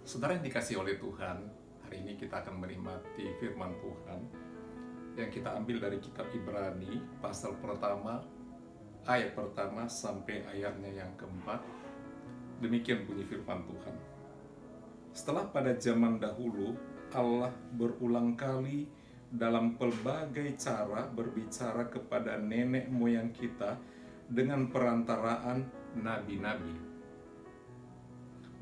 Saudara yang dikasih oleh Tuhan, hari ini kita akan menikmati firman Tuhan yang kita ambil dari kitab Ibrani, pasal pertama, ayat pertama sampai ayatnya yang keempat. Demikian bunyi firman Tuhan. Setelah pada zaman dahulu, Allah berulang kali dalam pelbagai cara berbicara kepada nenek moyang kita dengan perantaraan nabi-nabi.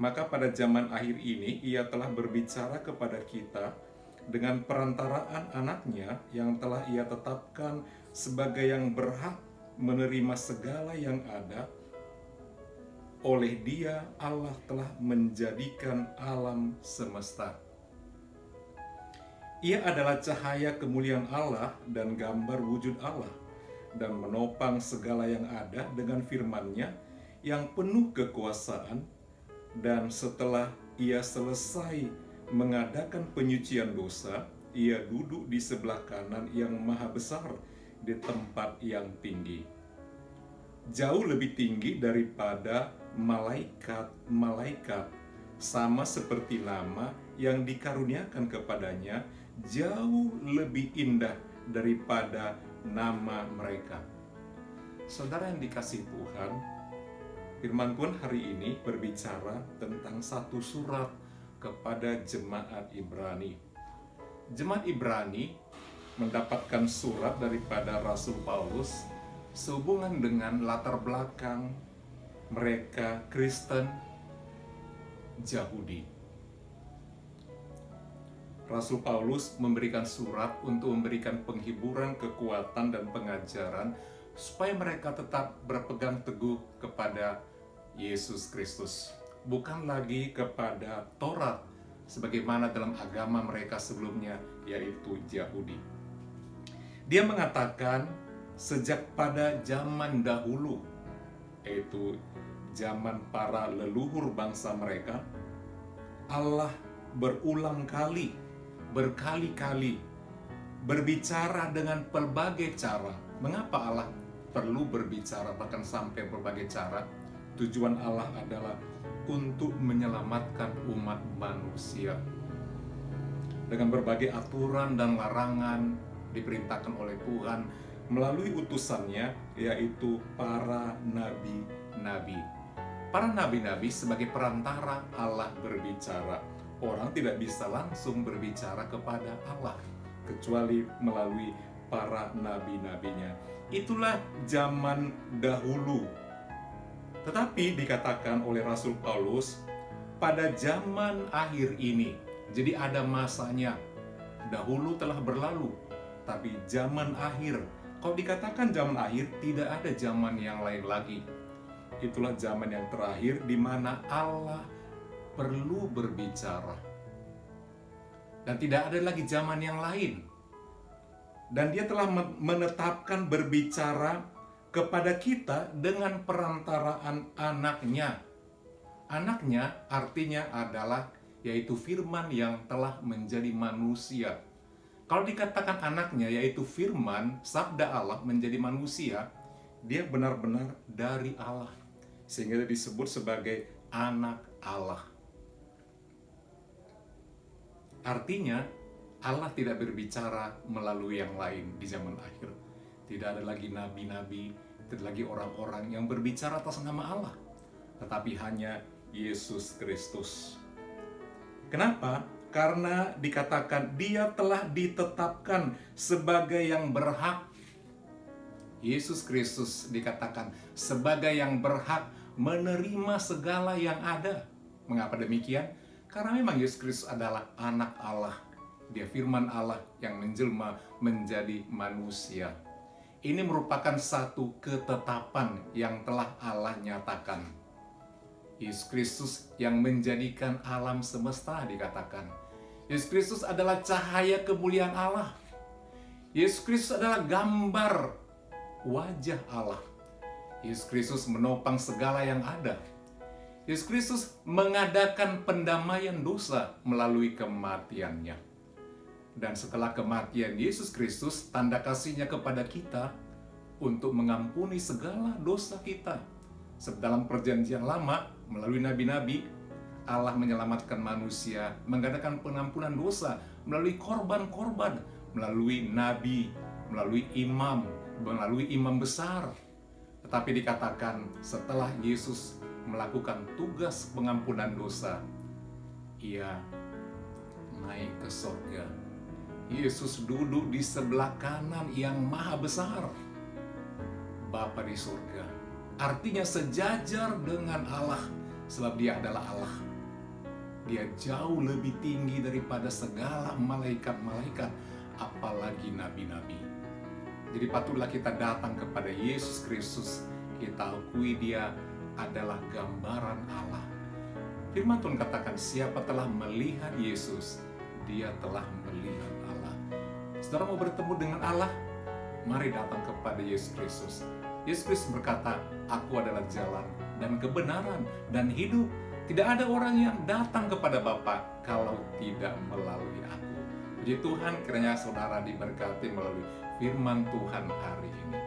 Maka pada zaman akhir ini ia telah berbicara kepada kita dengan perantaraan anaknya yang telah ia tetapkan sebagai yang berhak menerima segala yang ada. Oleh dia Allah telah menjadikan alam semesta. Ia adalah cahaya kemuliaan Allah dan gambar wujud Allah, dan menopang segala yang ada dengan firman-Nya yang penuh kekuasaan. Dan setelah ia selesai mengadakan penyucian dosa, ia duduk di sebelah kanan yang maha besar di tempat yang tinggi, jauh lebih tinggi daripada malaikat-malaikat, sama seperti nama yang dikaruniakan kepadanya jauh lebih indah daripada nama mereka. Saudara yang dikasihi Tuhan, firman Tuhan hari ini berbicara tentang satu surat kepada jemaat Ibrani. Jemaat Ibrani mendapatkan surat daripada Rasul Paulus sehubungan dengan latar belakang mereka Kristen Yahudi. Rasul Paulus memberikan surat untuk memberikan penghiburan, kekuatan, dan pengajaran supaya mereka tetap berpegang teguh kepada Yesus Kristus, bukan lagi kepada Taurat sebagaimana dalam agama mereka sebelumnya, yaitu Yahudi. Dia mengatakan sejak pada zaman dahulu, yaitu zaman para leluhur bangsa mereka, Allah berulang kali, berkali-kali berbicara dengan berbagai cara. Mengapa Allah perlu berbicara bahkan sampai berbagai cara? Tujuan Allah adalah untuk menyelamatkan umat manusia. Dengan berbagai aturan dan larangan diperintahkan oleh Tuhan melalui utusannya, yaitu para nabi-nabi. Para nabi-nabi sebagai perantara Allah berbicara. Orang tidak bisa langsung berbicara kepada Allah kecuali melalui para nabi-nabinya. Itulah zaman dahulu. Tetapi dikatakan oleh Rasul Paulus, pada zaman akhir ini, jadi ada masanya. Dahulu telah berlalu, tapi zaman akhir. Kalau dikatakan zaman akhir, tidak ada zaman yang lain lagi. Itulah zaman yang terakhir di mana Allah perlu berbicara. Dan tidak ada lagi zaman yang lain. Dan dia telah menetapkan berbicara kepada kita dengan perantaraan anaknya. Anaknya artinya adalah yaitu firman yang telah menjadi manusia. Kalau dikatakan anaknya yaitu firman, sabda Allah menjadi manusia, dia benar-benar dari Allah. Sehingga dia disebut sebagai anak Allah. Artinya Allah tidak berbicara melalui yang lain di zaman akhir. Tidak ada lagi nabi-nabi, tidak lagi orang-orang yang berbicara atas nama Allah, tetapi hanya Yesus Kristus. Kenapa? Karena dikatakan dia telah ditetapkan sebagai yang berhak. Yesus Kristus dikatakan sebagai yang berhak menerima segala yang ada. Mengapa demikian? Karena memang Yesus Kristus adalah anak Allah. Dia firman Allah yang menjelma menjadi manusia. Ini merupakan satu ketetapan yang telah Allah nyatakan. Yesus Kristus yang menjadikan alam semesta dikatakan. Yesus Kristus adalah cahaya kemuliaan Allah. Yesus Kristus adalah gambar wajah Allah. Yesus Kristus menopang segala yang ada. Yesus Kristus mengadakan pendamaian dosa melalui kematiannya. Dan setelah kematian Yesus Kristus, tanda kasih-Nya kepada kita untuk mengampuni segala dosa kita. Dalam perjanjian lama, melalui nabi-nabi, Allah menyelamatkan manusia, mengadakan pengampunan dosa melalui korban-korban, melalui nabi, melalui imam besar. Tetapi dikatakan setelah Yesus melakukan tugas pengampunan dosa, ia naik ke surga. Yesus duduk di sebelah kanan yang maha besar, Bapa di surga. Artinya sejajar dengan Allah, sebab dia adalah Allah. Dia jauh lebih tinggi daripada segala malaikat-malaikat, apalagi nabi-nabi. Jadi patutlah kita datang kepada Yesus Kristus, kita akui dia adalah gambaran Allah. Firman Tuhan katakan, siapa telah melihat Yesus, dia telah melihat Allah. Saudara mau bertemu dengan Allah? Mari datang kepada Yesus Kristus. Yesus Kristus berkata, aku adalah jalan dan kebenaran dan hidup. Tidak ada orang yang datang kepada Bapa kalau tidak melalui aku. Puji Tuhan, kiranya saudara diberkati melalui firman Tuhan hari ini.